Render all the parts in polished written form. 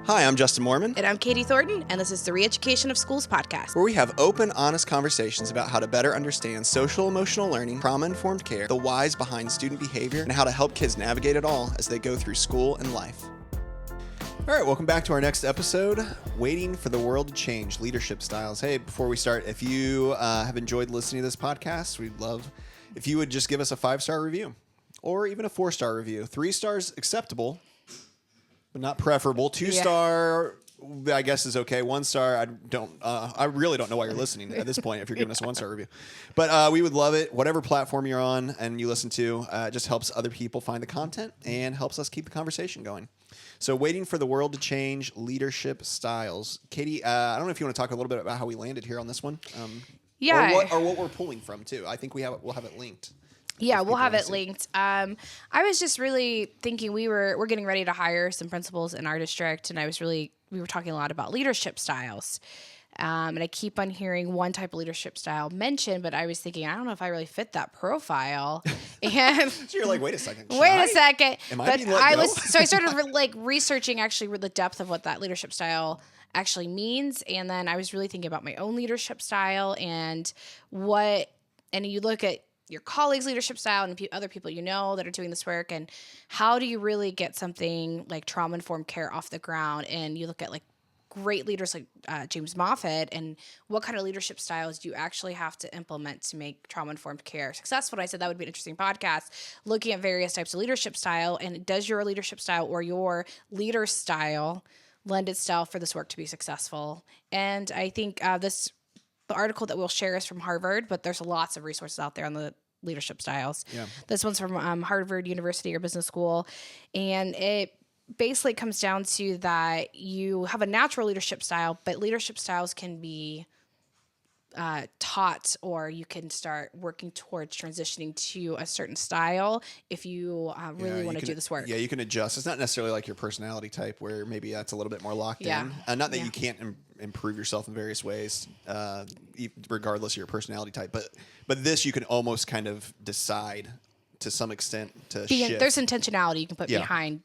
Hi, I'm Justin Moorman. And I'm Katie Thornton, and this is the Re-Education of Schools podcast, where we have open, honest conversations about how to better understand social-emotional learning, trauma-informed care, the whys behind student behavior, and how to help kids navigate it all as they go through school and life. All right, welcome back to our next episode, Waiting for the World to Change, Leadership Styles. Hey, before we start, if you have enjoyed listening to this podcast, we'd love if you would just give us a 5-star review or even a 4-star review. 3 stars acceptable, but not preferable. 2-star, I guess, is okay. 1 star, I really don't know why you're listening at this point if you're giving us a 1-star review. But we would love it. Whatever platform you're on and you listen to, it just helps other people find the content and helps us keep the conversation going. So, Waiting for the World to Change, Leadership Styles. Katie, I don't know if you want to talk a little bit about how we landed here on this one. Or what we're pulling from, too. I think we'll have it linked. Yeah, we'll have it linked. I was just really thinking we're getting ready to hire some principals in our district, and we were talking a lot about leadership styles. And I keep on hearing one type of leadership style mentioned, but I was thinking, I don't know if I really fit that profile. And so you're like, wait a second. Am I being let go? So I started researching actually the depth of what that leadership style actually means. And then I was really thinking about my own leadership style and you look at your colleagues' leadership style and other people you know that are doing this work, and how do you really get something like trauma-informed care off the ground? And you look at great leaders like James Moffat, and what kind of leadership styles do you actually have to implement to make trauma-informed care successful? And I said that would be an interesting podcast, looking at various types of leadership style, and does your leadership style or your leader style lend itself for this work to be successful? And I think the article that we'll share is from Harvard, but there's lots of resources out there on the leadership styles. Yeah. This one's from Harvard University or Business School, and it basically comes down to that you have a natural leadership style, but leadership styles can be taught, or you can start working towards transitioning to a certain style if you really want to do this work. Yeah, you can adjust. It's not necessarily like your personality type where maybe that's a little bit more locked in. Not that you can't improve yourself in various ways, regardless of your personality type. But this you can almost kind of decide to some extent to shift. There's intentionality you can put behind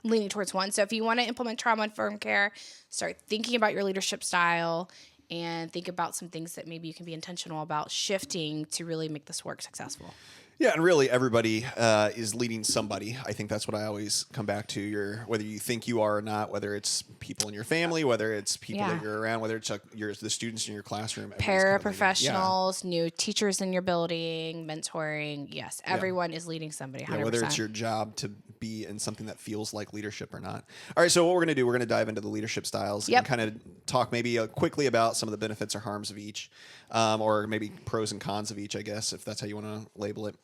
leaning towards one. So if you want to implement trauma-informed care, start thinking about your leadership style and think about some things that maybe you can be intentional about shifting to really make this work successful. Yeah, and really everybody is leading somebody. I think that's what I always come back to. Whether you think you are or not, whether it's people in your family, whether it's people that you're around, whether it's the students in your classroom. Paraprofessionals, new teachers in your building, mentoring. Yes, everyone is leading somebody, 100%. Yeah, whether it's your job to be in something that feels like leadership or not. All right, so what we're going to do, we're going to dive into the leadership styles and kind of talk maybe quickly about some of the benefits or harms of each, or maybe pros and cons of each, I guess, if that's how you want to label it.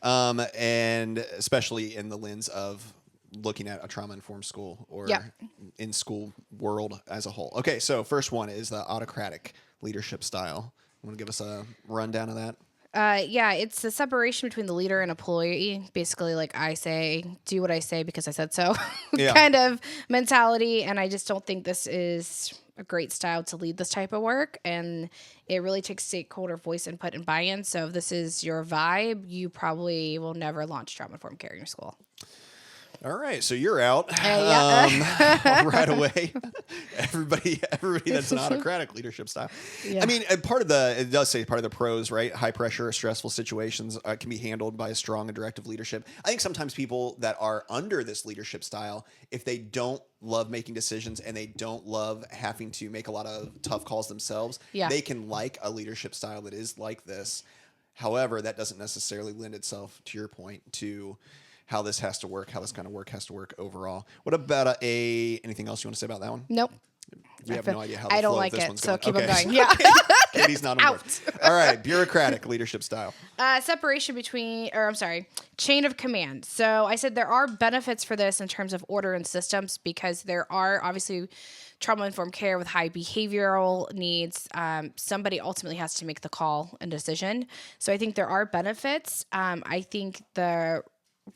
And especially in the lens of looking at a trauma-informed school or in school world as a whole. Okay, so first one is the autocratic leadership style. You want to give us a rundown of that? It's the separation between the leader and employee. Basically, I say, do what I say because I said so kind of mentality. And I just don't think this is a great style to lead this type of work. And it really takes stakeholder voice input and buy-in. So if this is your vibe, you probably will never launch trauma-informed care in your school. All right, so you're out right away. Everybody that's an autocratic leadership style. Yeah. I mean, it does say part of the pros, right? High pressure, stressful situations can be handled by a strong and directive leadership. I think sometimes people that are under this leadership style, if they don't love making decisions and they don't love having to make a lot of tough calls themselves, they can like a leadership style that is like this. However, that doesn't necessarily lend itself, to your point, to how this has to work, how this kind of work has to work overall. What about anything else you want to say about that one? Nope. You have no idea how the flow of this one's going. So keep on going. Yeah. Katie's not on board. All right, bureaucratic leadership style. Chain of command. So I said there are benefits for this in terms of order and systems because there are obviously trauma-informed care with high behavioral needs. Somebody ultimately has to make the call and decision. So I think there are benefits. I think the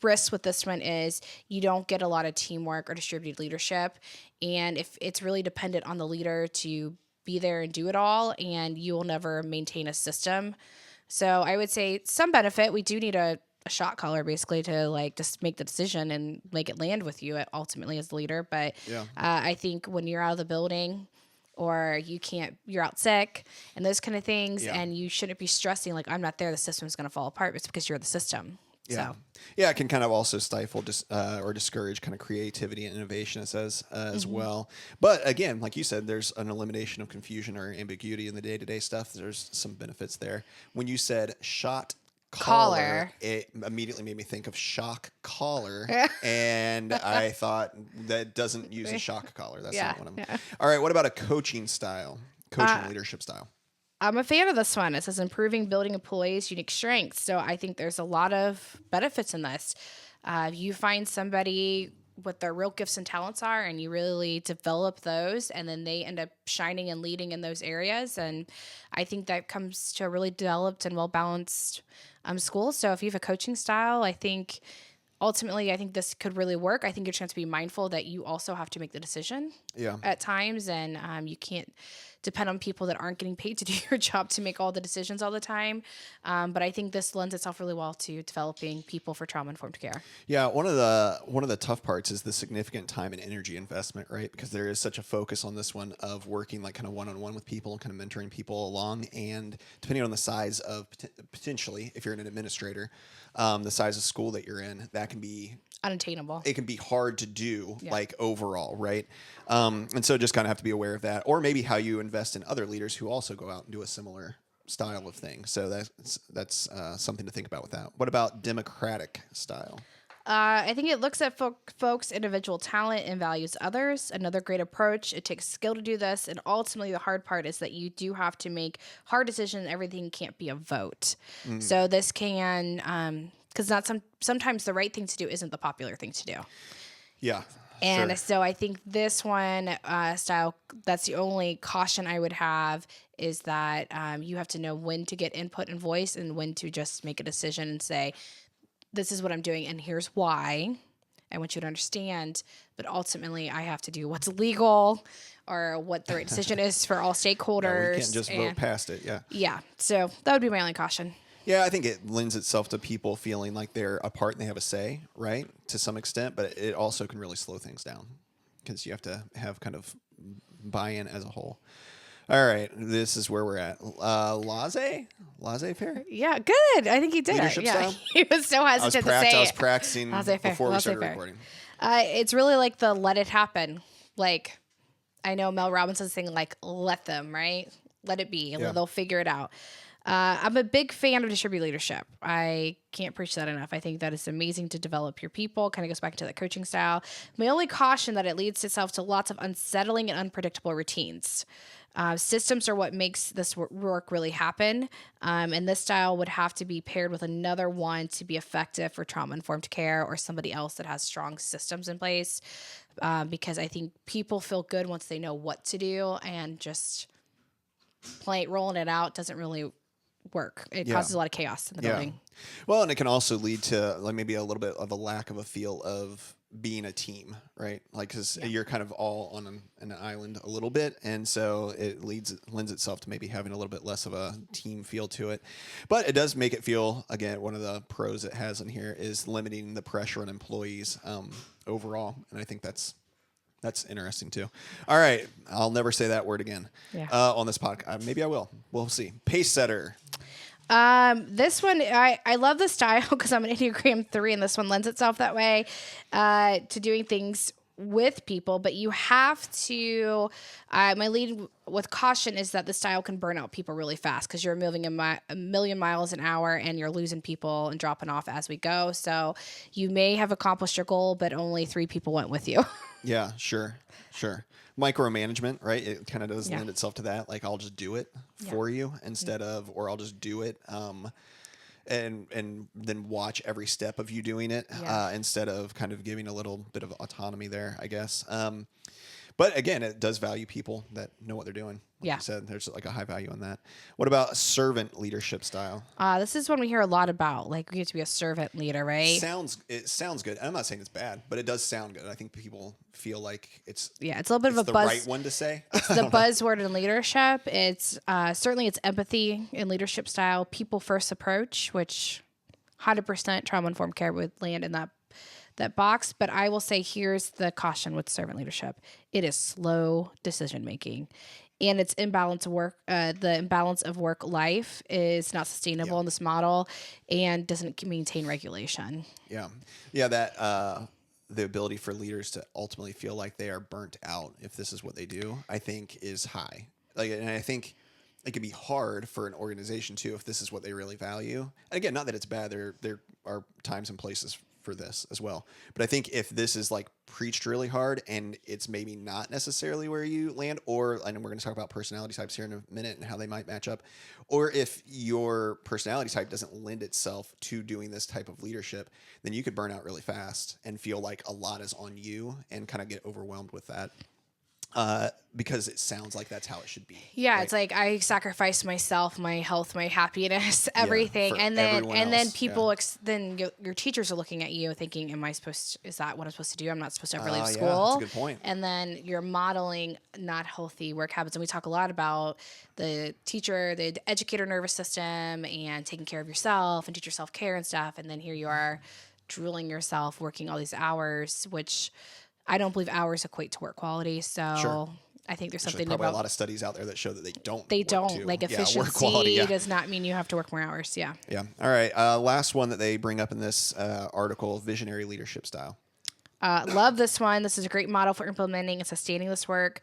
risk with this one is you don't get a lot of teamwork or distributed leadership. And if it's really dependent on the leader to be there and do it all, and you will never maintain a system. So I would say some benefit. We do need a a shot caller basically to like just make the decision and make it land with you ultimately as the leader. But I think when you're out of the building or you're out sick and those kind of things, and you shouldn't be stressing like, I'm not there, the system's going to fall apart. It's because you're the system. Yeah. So. Yeah, it can kind of also stifle or discourage kind of creativity and innovation, it says, as well. But again, like you said, there's an elimination of confusion or ambiguity in the day-to-day stuff. There's some benefits there. When you said shot caller, it immediately made me think of shock collar, and I thought that doesn't use a shock collar. That's not what I'm... All right, what about a coaching leadership style? I'm a fan of this one. It says improving building employees' unique strengths. So I think there's a lot of benefits in this. You find somebody what their real gifts and talents are, and you really develop those, and then they end up shining and leading in those areas. And I think that comes to a really developed and well-balanced school. So if you have a coaching style, I think ultimately, this could really work. I think you're trying to be mindful that you also have to make the decision at times, and you can't depend on people that aren't getting paid to do your job to make all the decisions all the time. But I think this lends itself really well to developing people for trauma-informed care. Yeah, one of the tough parts is the significant time and energy investment, right? Because there is such a focus on this one of working like kind of one-on-one with people and kind of mentoring people along. And depending on the size of potentially, if you're an administrator, the size of school that you're in, that can be unattainable. It can be hard to do, like overall, right? And so just kind of have to be aware of that, or maybe how you invest in other leaders who also go out and do a similar style of thing. So that's something to think about with that. What about democratic style? I think it looks at folks' individual talent and values others. Another great approach. It takes skill to do this, and ultimately the hard part is that you do have to make hard decisions. Everything can't be a vote. So this can, because sometimes the right thing to do isn't the popular thing to do. Yeah. And so I think this one style, that's the only caution I would have, is that you have to know when to get input and voice and when to just make a decision and say, this is what I'm doing and here's why. I want you to understand, but ultimately I have to do what's legal or what the right decision is for all stakeholders. No, we can't just vote past it, Yeah, so that would be my only caution. Yeah, I think it lends itself to people feeling like they're a part and they have a say, right, to some extent, but it also can really slow things down because you have to have kind of buy-in as a whole. All right, this is where we're at. Laissez-faire? Yeah, good. I think he did Leadership it. Yeah, style? he was so hesitant to say it. I was practicing before we started recording. It's really like the let it happen. Like, I know Mel Robinson's saying, like, let them, right? Let it be. Yeah. They'll figure it out. I'm a big fan of distributed leadership. I can't preach that enough. I think that it's amazing to develop your people. Kind of goes back to that coaching style. My only caution that it leads itself to lots of unsettling and unpredictable routines. Systems are what makes this work really happen. And this style would have to be paired with another one to be effective for trauma-informed care or somebody else that has strong systems in place. Because I think people feel good once they know what to do, and just rolling it out doesn't really work. It causes a lot of chaos in the building. Well, and it can also lead to like maybe a little bit of a lack of a feel of being a team, right? Like, because you're kind of all on an island a little bit, and so it lends itself to maybe having a little bit less of a team feel to it. But it does make it feel, again, one of the pros it has in here is limiting the pressure on employees overall, and I think that's interesting too. All right, I'll never say that word again on this podcast. Maybe I will. We'll see. Pace setter. This one, I love the style because I'm an Enneagram 3, and this one lends itself that way to doing things with people. But you have to, my lead with caution is that the style can burn out people really fast because you're moving a million miles an hour and you're losing people and dropping off as we go. So you may have accomplished your goal, but only 3 people went with you. Yeah, sure. Micromanagement, right? It kind of does lend itself to that. Like, I'll just do it for you instead of, or I'll just do it and then watch every step of you doing it instead of kind of giving a little bit of autonomy there, I guess. But again, it does value people that know what they're doing. Like you said, there's like a high value on that. What about servant leadership style? This is one we hear a lot about. Like, we get to be a servant leader, right? It sounds good. I'm not saying it's bad, but it does sound good. I think people feel like it's a little bit of a the buzz. Right one to say. It's the buzzword in leadership. It's certainly it's empathy in leadership style, people first approach, which 100% trauma-informed care would land in that box. But I will say, here's the caution with servant leadership. It is slow decision-making. And its imbalance of work, the imbalance of work life is not sustainable in this model and doesn't maintain regulation. Yeah. Yeah. That, the ability for leaders to ultimately feel like they are burnt out if this is what they do, I think is high. Like, and I think it can be hard for an organization too, if this is what they really value. And again, not that it's bad. There are times and places for this as well. But I think if this is like preached really hard and it's maybe not necessarily where you land, or, and we're going to talk about personality types here in a minute and how they might match up, or if your personality type doesn't lend itself to doing this type of leadership, then you could burn out really fast and feel like a lot is on you and kind of get overwhelmed with that. Because it sounds like that's how it should be. Yeah, right? it's like I sacrifice myself, my health, my happiness, everything, for and then everyone then else, people then your teachers are looking at you thinking, is that what I'm supposed to do? I'm not supposed to ever leave school. Yeah, that's a good point. And then you're modeling not healthy work habits, and we talk a lot about the teacher, the educator nervous system, and taking care of yourself and teacher self-care and stuff. And then here you are, drooling yourself, working all these hours, which I don't believe hours equate to work quality. So Sure. I think there's There's something probably about a lot of studies out there that show that they don't. Like efficiency work quality, does not mean you have to work more hours. Yeah. Yeah. All right. Last one that they bring up in this article: visionary leadership style. Love this one. This is a great model for implementing and sustaining this work.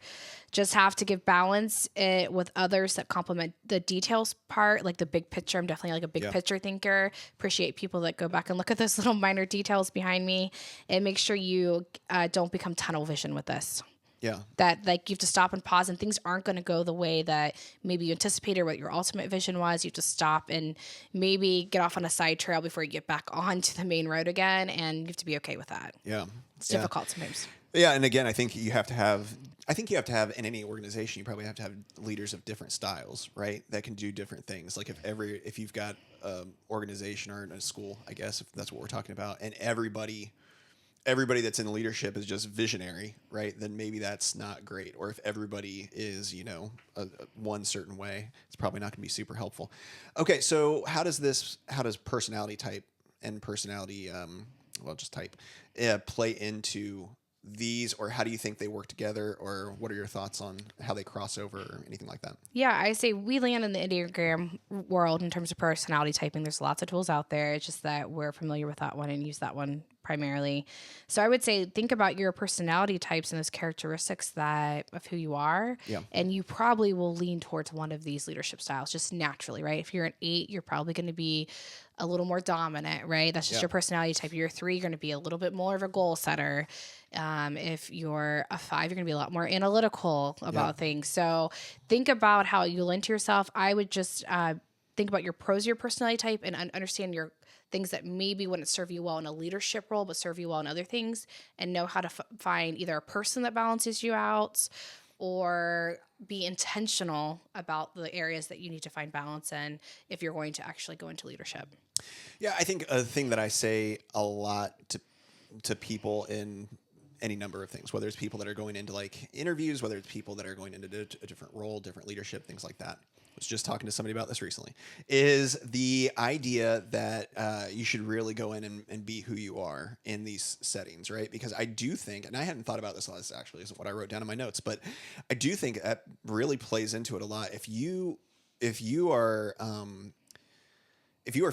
Just have to give balance with others that complement the details part, like the big picture. I'm definitely like a big picture thinker. Appreciate people that go back and look at those little minor details behind me, and make sure you don't become tunnel vision with this. Yeah. That like you have to stop and pause, and things aren't going to go the way that maybe you anticipated, what your ultimate vision was. You have to stop and maybe get off on a side trail before you get back onto the main road again, and you have to be okay with that. Yeah. It's difficult sometimes. Yeah, and again, I think you have to have in any organization, you probably have to have leaders of different styles, right? That can do different things. Like if you've got an organization or a school, I guess, if that's what we're talking about, and everybody that's in leadership is just visionary, right? Then maybe that's not great. Or if everybody is, one certain way, it's probably not going to be super helpful. Okay, so how does personality type and personality, just type, play into these, or how do you think they work together, or what are your thoughts on how they cross over or anything like that? Yeah, I say we land in the Enneagram world in terms of personality typing. There's lots of tools out there. It's just that we're familiar with that one and use that one primarily. So I would say think about your personality types and those characteristics of who you are. Yeah. And you probably will lean towards one of these leadership styles just naturally, right? If you're an 8, you're probably going to be a little more dominant, right? That's just your personality type. You're a 3, you're going to be a little bit more of a goal setter. If you're a 5, you're going to be a lot more analytical about things. So think about how you lend to yourself. I would just think about your pros of your personality type and understand your things that maybe wouldn't serve you well in a leadership role, but serve you well in other things, and know how to find either a person that balances you out or be intentional about the areas that you need to find balance in if you're going to actually go into leadership. Yeah, I think a thing that I say a lot to people in any number of things, whether it's people that are going into like interviews, whether it's people that are going into a different role, different leadership, things like that. I was just talking to somebody about this recently, is the idea that you should really go in and be who you are in these settings, right? Because I do think, and I hadn't thought about this a lot, this actually isn't what I wrote down in my notes, but I do think that really plays into it a lot. If you are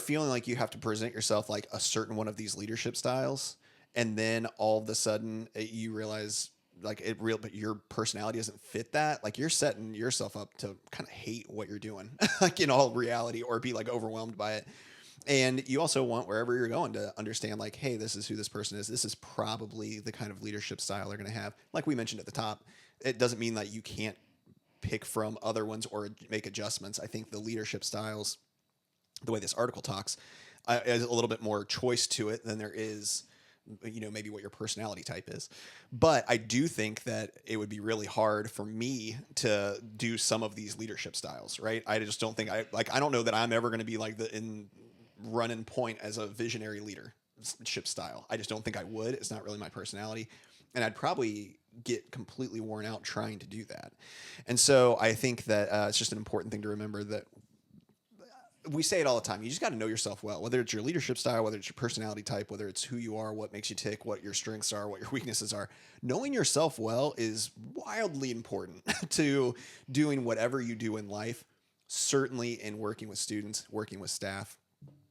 feeling like you have to present yourself like a certain one of these leadership styles, and then all of a sudden you realize but your personality doesn't fit that, like you're setting yourself up to kind of hate what you're doing, like in all reality, or be like overwhelmed by it. And you also want wherever you're going to understand like, hey, this is who this person is. This is probably the kind of leadership style they're going to have. Like we mentioned at the top, it doesn't mean that you can't pick from other ones or make adjustments. I think the leadership styles, the way this article talks, is a little bit more choice to it than there is, maybe what your personality type is. But I do think that it would be really hard for me to do some of these leadership styles, right? I just don't think I don't know that I'm ever going to be like in running point as a visionary leadership style. I just don't think I would. It's not really my personality. And I'd probably get completely worn out trying to do that. And so I think that it's just an important thing to remember that we say it all the time. You just got to know yourself well, whether it's your leadership style, whether it's your personality type, whether it's who you are, what makes you tick, what your strengths are, what your weaknesses are. Knowing yourself well is wildly important to doing whatever you do in life, certainly in working with students, working with staff,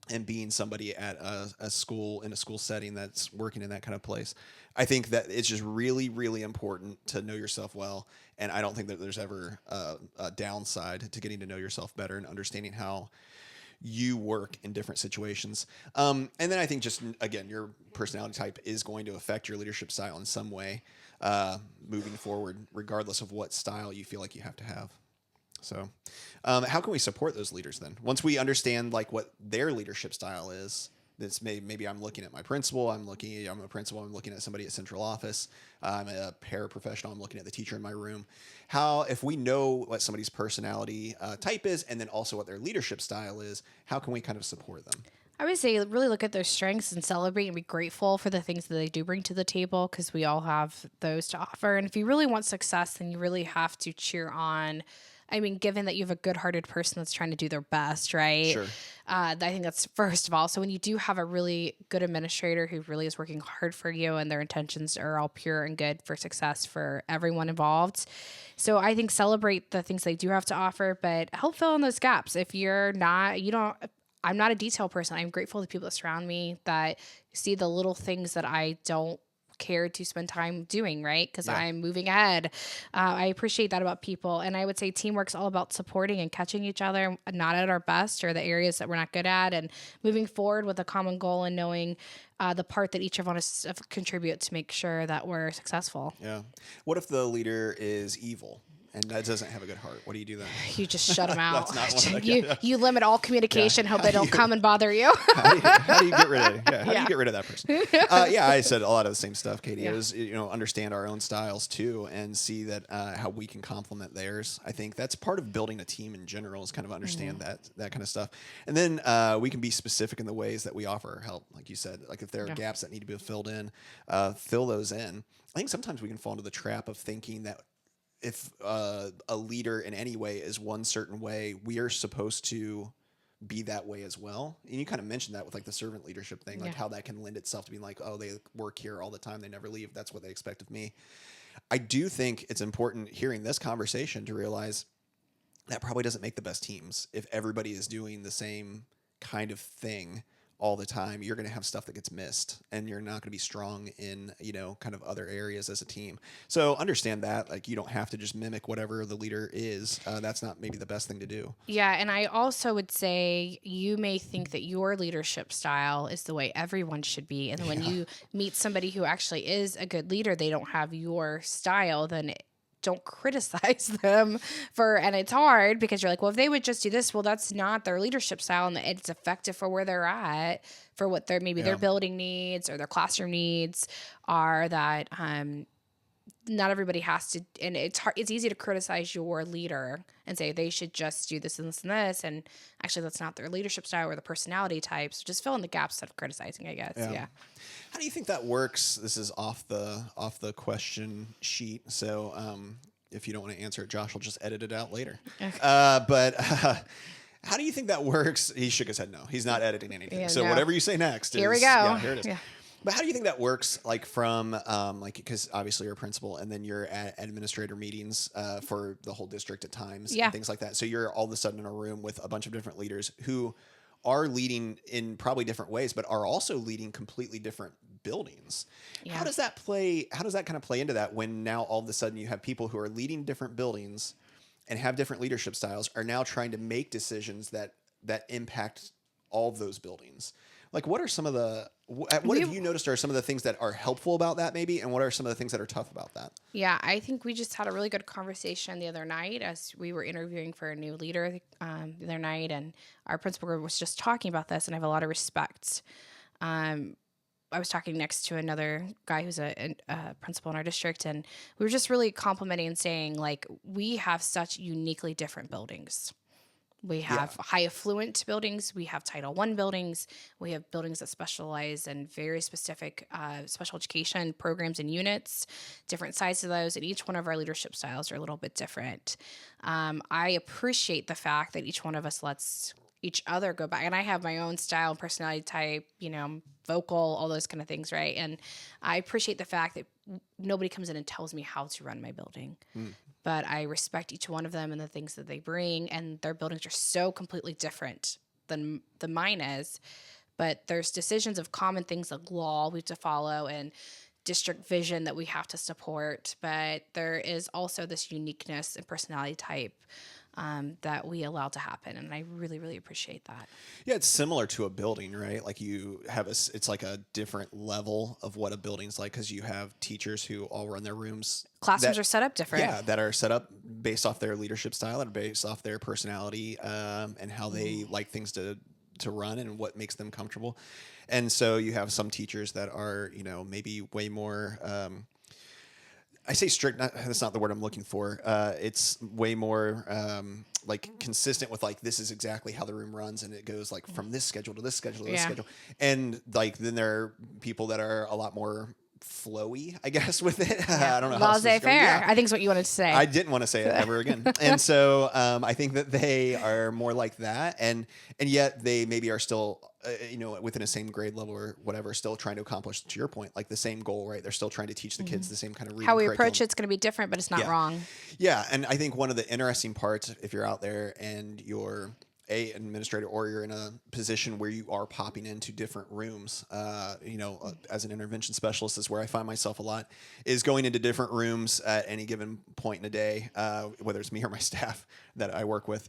and being somebody at a school, in a school setting that's working in that kind of place. I think that it's just really, really important to know yourself well. And I don't think that there's ever a downside to getting to know yourself better and understanding how you work in different situations. And then I think just, again, your personality type is going to affect your leadership style in some way moving forward, regardless of what style you feel like you have to have. So how can we support those leaders then? Once we understand like what their leadership style is, this maybe I'm looking at my principal, I'm a principal, I'm looking at somebody at central office, I'm a paraprofessional, I'm looking at the teacher in my room. If we know what somebody's personality type is, and then also what their leadership style is, how can we kind of support them? I would say really look at their strengths and celebrate and be grateful for the things that they do bring to the table, because we all have those to offer. And if you really want success, then you really have to cheer on. I mean, given that you have a good-hearted person that's trying to do their best, right? Sure. I think that's first of all. So when you do have a really good administrator who really is working hard for you and their intentions are all pure and good for success for everyone involved. So I think celebrate the things they do have to offer, but help fill in those gaps. If you're not, I'm not a detail person. I'm grateful to people that surround me that see the little things that I don't care to spend time doing, right? Because I'm moving ahead. I appreciate that about people. And I would say teamwork's all about supporting and catching each other, not at our best or the areas that we're not good at, and moving forward with a common goal and knowing the part that each of us contribute to make sure that we're successful. Yeah. What if the leader is evil and that doesn't have a good heart? What do you do then? You just shut them out. That's not one you limit all communication. Hope they don't come and bother you. How do you get rid of it? How do you get rid of that person? I said a lot of the same stuff, Katie. It was, understand our own styles too, and see that how we can complement theirs. I think that's part of building a team in general, is kind of understand that kind of stuff. And then we can be specific in the ways that we offer help. Like you said, like if there are gaps that need to be filled in, fill those in. I think sometimes we can fall into the trap of thinking that if a leader in any way is one certain way, we are supposed to be that way as well. And you kind of mentioned that with like the servant leadership thing, like how that can lend itself to being like, oh, they work here all the time, they never leave, that's what they expect of me. I do think it's important hearing this conversation to realize that probably doesn't make the best teams. If everybody is doing the same kind of thing all the time, you're going to have stuff that gets missed, and you're not going to be strong in, kind of other areas as a team. So understand that, like, you don't have to just mimic whatever the leader is. That's not maybe the best thing to do. Yeah. And I also would say you may think that your leadership style is the way everyone should be. And when you meet somebody who actually is a good leader, they don't have your style, then don't criticize them and it's hard because you're like, well, if they would just do this, well, that's not their leadership style, and it's effective for where they're at, for what their building needs or their classroom needs are. That not everybody has to, and it's hard. It's easy to criticize your leader and say they should just do this and this and this, and actually that's not their leadership style or the personality type. So just fill in the gaps instead of criticizing, I guess. Yeah. How do you think that works? This is off the question sheet, so if you don't want to answer it, Josh will just edit it out later. Okay. But how do you think that works? He shook his head no. He's not editing anything. Yeah, so whatever you say next. Here we go. Yeah, here it is. Yeah. But how do you think that works? Like from because obviously you're a principal, and then you're at administrator meetings for the whole district at times and things like that. So you're all of a sudden in a room with a bunch of different leaders who are leading in probably different ways, but are also leading completely different buildings. Yeah. How does that kind of play into that when now all of a sudden you have people who are leading different buildings and have different leadership styles are now trying to make decisions that impact all of those buildings? Like, what are some of the what have you noticed are some of the things that are helpful about that maybe, and what are some of the things that are tough about that? Yeah, I think we just had a really good conversation the other night as we were interviewing for a new leader the other night, and our principal group was just talking about this, and I have a lot of respect. I was talking next to another guy who's a principal in our district, and we were just really complimenting and saying, like, we have such uniquely different buildings. We have high affluent buildings. We have Title I buildings. We have buildings that specialize in very specific special education programs and units, different sizes of those, and each one of our leadership styles are a little bit different. I appreciate the fact that each one of us lets each other go back. And I have my own style and personality type, vocal, all those kind of things, right? And I appreciate the fact that nobody comes in and tells me how to run my building. But I respect each one of them and the things that they bring, and their buildings are so completely different than mine is. But there's decisions of common things like law we have to follow and district vision that we have to support. But there is also this uniqueness and personality type that we allow to happen. And I really, really appreciate that. Yeah, it's similar to a building, right? Like you have it's like a different level of what a building's like, because you have teachers who all run their rooms. Classrooms are set up different. Yeah, that are set up based off their leadership style and based off their personality and how they like things to run and what makes them comfortable. And so you have some teachers that are, maybe way more I say strict, that's not the word I'm looking for. It's way more like consistent with like, this is exactly how the room runs. And it goes like from this schedule to this schedule to this schedule. And like, then there are people that are a lot more flowy, I guess, with it. I don't know. Laissez-faire, yeah. I think is what you wanted to say. I didn't want to say it ever again. And so I think that they are more like that. And yet they maybe are still, within a same grade level or whatever, still trying to accomplish, to your point, like the same goal, right? They're still trying to teach the kids the same kind of reading how we curriculum. approach it's going to be different, but it's not wrong. Yeah. And I think one of the interesting parts, if you're out there and you're an administrator or you're in a position where you are popping into different rooms, as an intervention specialist is where I find myself a lot, is going into different rooms at any given point in a day, whether it's me or my staff that I work with.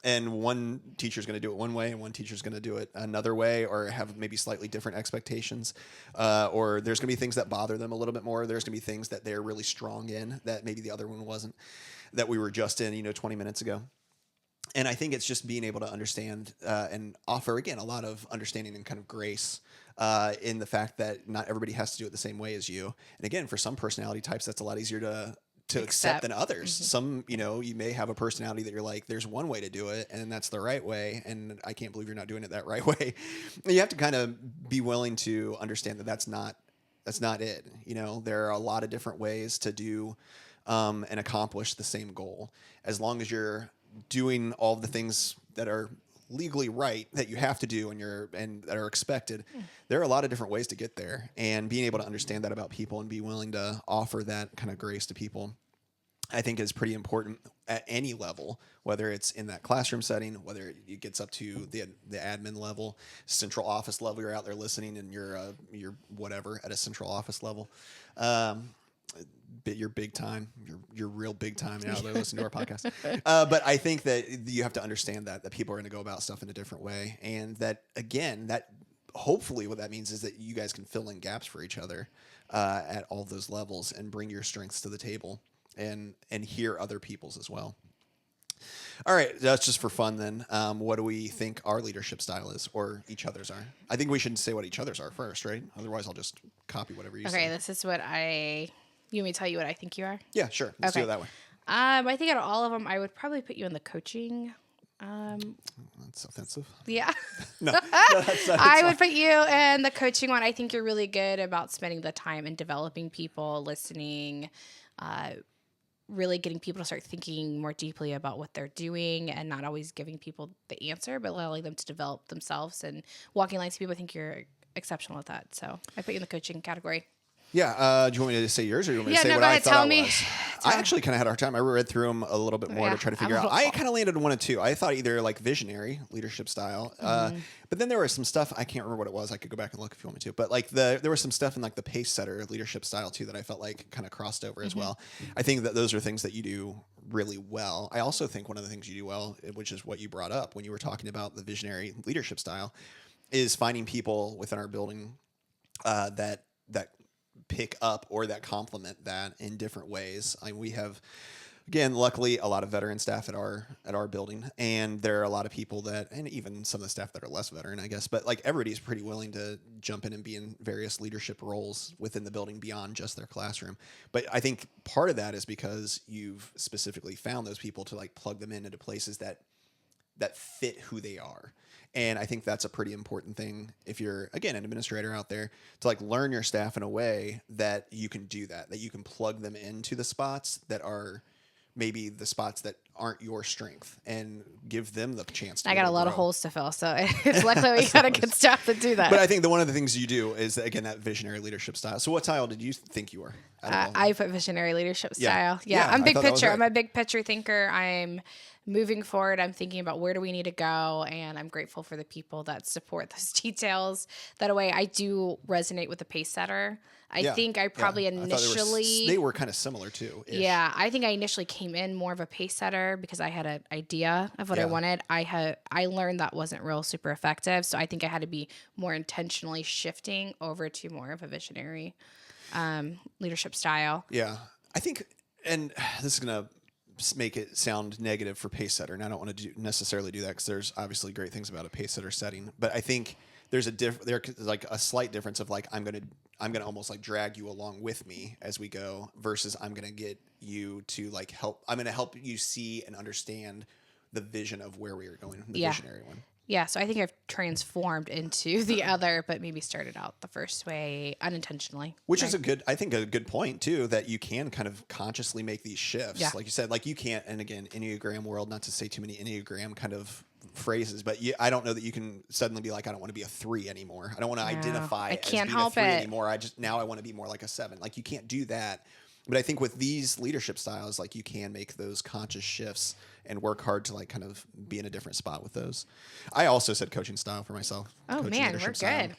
And one teacher's going to do it one way and one teacher's going to do it another way, or have maybe slightly different expectations. Or there's going to be things that bother them a little bit more. There's going to be things that they're really strong in that maybe the other one wasn't, that we were just in, 20 minutes ago. And I think it's just being able to understand and offer, again, a lot of understanding and kind of grace in the fact that not everybody has to do it the same way as you. And again, for some personality types, that's a lot easier to accept than others. Mm-hmm. Some, you may have a personality that you're like, there's one way to do it and that's the right way. And I can't believe you're not doing it that right way. And you have to kind of be willing to understand that that's not it. There are a lot of different ways to do and accomplish the same goal. As long as you're doing all the things that are legally right that you have to do and that are expected, there are a lot of different ways to get there. And being able to understand that about people and be willing to offer that kind of grace to people, I think is pretty important at any level, whether it's in that classroom setting, whether it gets up to the admin level, central office level, you're out there listening and you're whatever at a central office level. You're big time. You're real big time now that listen to our podcast. But I think that you have to understand that people are going to go about stuff in a different way. And that, again, that hopefully what that means is that you guys can fill in gaps for each other at all those levels and bring your strengths to the table and hear other people's as well. All right, that's just for fun then. What do we think our leadership style is, or each other's are? I think we should say what each other's are first, right? Otherwise, I'll just copy whatever you say. Okay, this is what you want me to tell you what I think you are? Yeah, sure. Let's do it that way. I think out of all of them, I would probably put you in the coaching. That's offensive. Yeah. No, I would put you in the coaching one. I think you're really good about spending the time and developing people, listening, really getting people to start thinking more deeply about what they're doing and not always giving people the answer, but allowing them to develop themselves and walking lines to people. I think you're exceptional at that. So I put you in the coaching category. Yeah. Do you want me to say yours or do you want me to say what I thought tell it me. was? I actually kind of had a hard time. I read through them a little bit more to try to figure out. I kind of landed on one and two. I thought either like visionary leadership style, but then there was some stuff, I can't remember what it was. I could go back and look if you want me to. But like there was some stuff in like the pace setter leadership style too that I felt like kind of crossed over as well. I think that those are things that you do really well. I also think one of the things you do well, which is what you brought up when you were talking about the visionary leadership style, is finding people within our building that pick up or that complement that in different ways. We have, again, luckily a lot of veteran staff at our building, and there are a lot of people that, and even some of the staff that are less veteran, I guess, but like everybody's pretty willing to jump in and be in various leadership roles within the building beyond just their classroom. But I think part of that is because you've specifically found those people to like plug them into places that fit who they are. And I think that's a pretty important thing if you're, again, an administrator out there, to like learn your staff in a way that you can do that you can plug them into the spots that are maybe the spots that aren't your strength, and give them the chance to I got a lot grow. of holes to fill, so it's luckily we got a good staff to do that. But I think one of the things you do is, again, that visionary leadership style. So what style did you think you were? I put visionary leadership Yeah. style. Yeah, I'm I big thought that was picture. right. I'm a big picture thinker. I'm moving forward. I'm thinking about where do we need to go, and I'm grateful for the people that support those details. That way, I do resonate with the pace setter. I think I probably initially they were kind of similar too. Yeah, I think I initially came in more of a pace setter because I had an idea of what I wanted. I learned that wasn't real super effective, so I think I had to be more intentionally shifting over to more of a visionary leadership style. Yeah, I think, and this is gonna make it sound negative for pace setter, and I don't want to necessarily do that because there's obviously great things about a pace setter setting, but I think there's there's like a slight difference of like I'm gonna almost like drag you along with me as we go versus I'm gonna get you to like help. I'm gonna help you see and understand the vision of where we are going, the visionary one. Yeah, so I think I've transformed into the other, but maybe started out the first way unintentionally. Which is a good point too, that you can kind of consciously make these shifts. Yeah. Like you said, like you can't, and again, Enneagram world, not to say too many Enneagram kind of phrases, but I don't know that you can suddenly be like, I don't want to be a 3 anymore. I don't want to identify as being a 3 anymore. Now I want to be more like a 7. Like you can't do that. But I think with these leadership styles, like you can make those conscious shifts and work hard to like kind of be in a different spot with those. I also said coaching style for myself. Oh man, we're good.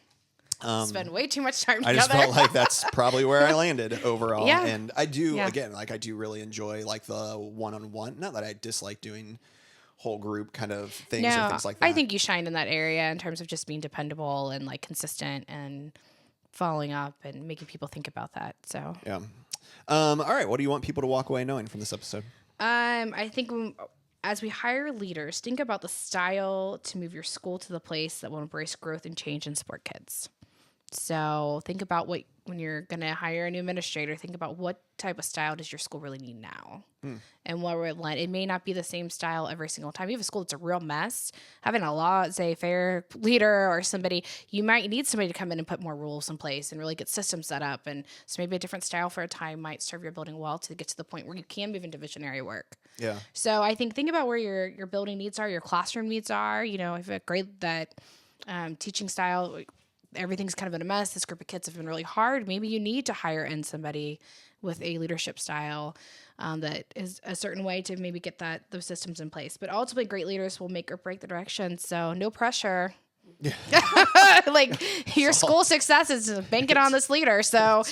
Spend way too much time together. I just felt like that's probably where I landed overall. Yeah. And I do, again, like I do really enjoy like the one-on-one. Not that I dislike doing whole group kind of things or things like that. I think you shined in that area in terms of just being dependable and like consistent and following up and making people think about that. So yeah. All right. What do you want people to walk away knowing from this episode? I think as we hire leaders, think about the style to move your school to the place that will embrace growth and change and support kids. So think about when you're going to hire a new administrator, think about what type of style does your school really need now? And what it may not be the same style every single time. You have a school that's a real mess. Having a laissez-faire leader or somebody, you might need somebody to come in and put more rules in place and really get systems set up. And so maybe a different style for a time might serve your building well to get to the point where you can move into visionary work. Yeah. So I think about where your building needs are, your classroom needs are. You know, if a grade that teaching style, everything's kind of in a mess. This group of kids have been really hard. Maybe you need to hire in somebody with a leadership style that is a certain way to maybe get those systems in place. But ultimately, great leaders will make or break the direction. So no pressure. Yeah. Like your school success is banking on this leader. So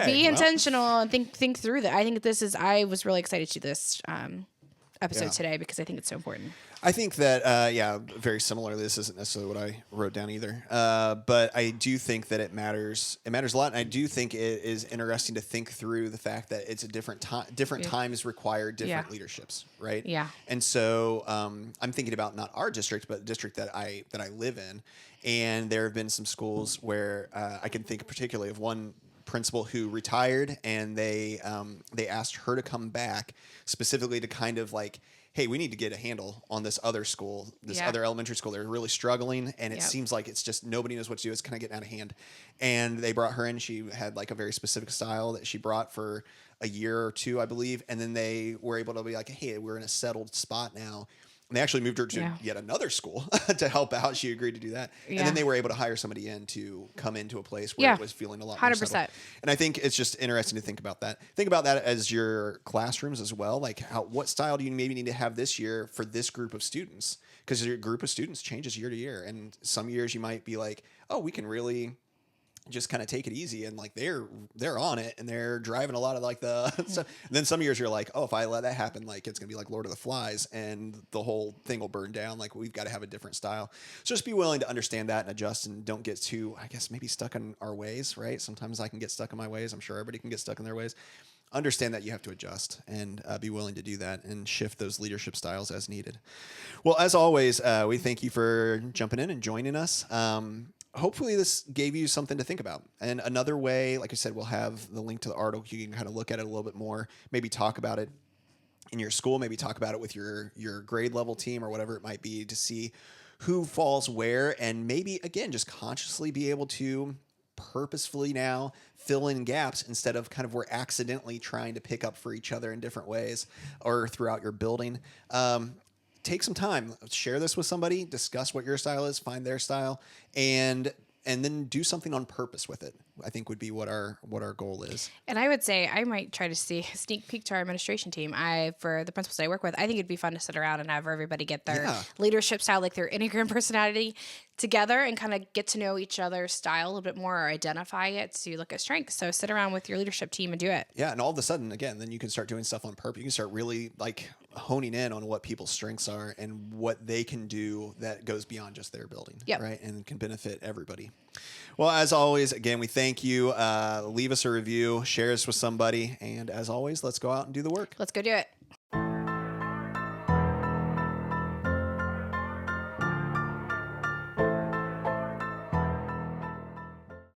be intentional and think through that. I think I was really excited to do this episode today because I think it's so important. I think that, very similar. This isn't necessarily what I wrote down either. But I do think that it matters. It matters a lot. And I do think it is interesting to think through the fact that it's a different times require different leaderships, right? Yeah. And so I'm thinking about not our district, but the district that I live in. And there have been some schools where I can think particularly of one principal who retired, and they asked her to come back specifically to kind of like, hey, we need to get a handle on this other school, other elementary school. They're really struggling, and it seems like it's just nobody knows what to do. It's kind of getting out of hand. And they brought her in. She had like a very specific style that she brought for a year or two, I believe. And then they were able to be like, hey, we're in a settled spot now. And they actually moved her to yet another school to help out. She agreed to do that. Yeah. And then they were able to hire somebody in to come into a place where it was feeling a lot more 100%. Settled. And I think it's just interesting to think about that. Think about that as your classrooms as well. Like what style do you maybe need to have this year for this group of students? Because your group of students changes year to year. And some years you might be like, oh, we can really just kind of take it easy, and like they're on it and they're driving a lot of like the stuff. And then some years you're like, oh, if I let that happen, like it's gonna be like Lord of the Flies and the whole thing will burn down. Like we've got to have a different style. So just be willing to understand that and adjust, and don't get too, I guess, maybe stuck in our ways, right? Sometimes I can get stuck in my ways. I'm sure everybody can get stuck in their ways. Understand that you have to adjust and be willing to do that and shift those leadership styles as needed. Well, as always, we thank you for jumping in and joining us. Hopefully this gave you something to think about. And another way, like I said, we'll have the link to the article. You can kind of look at it a little bit more, maybe talk about it in your school, maybe talk about it with your grade level team or whatever it might be, to see who falls where, and maybe, again, just consciously be able to purposefully now fill in gaps instead of kind of we're accidentally trying to pick up for each other in different ways or throughout your building. Take some time, share this with somebody, discuss what your style is, find their style, and then do something on purpose with it. I think would be what our goal is. And I would say I might try to sneak peek to our administration team. For the principals I work with, I think it'd be fun to sit around and have everybody get their leadership style, like their Enneagram personality together and kind of get to know each other's style a little bit more or identify it to look at strengths. So sit around with your leadership team and do it. Yeah. And all of a sudden, again, then you can start doing stuff on purpose. You can start really like honing in on what people's strengths are and what they can do that goes beyond just their building. Yep. Right. And can benefit everybody. Well, as always, again, we thank you. Leave us a review, share us with somebody. And as always, let's go out and do the work. Let's go do it.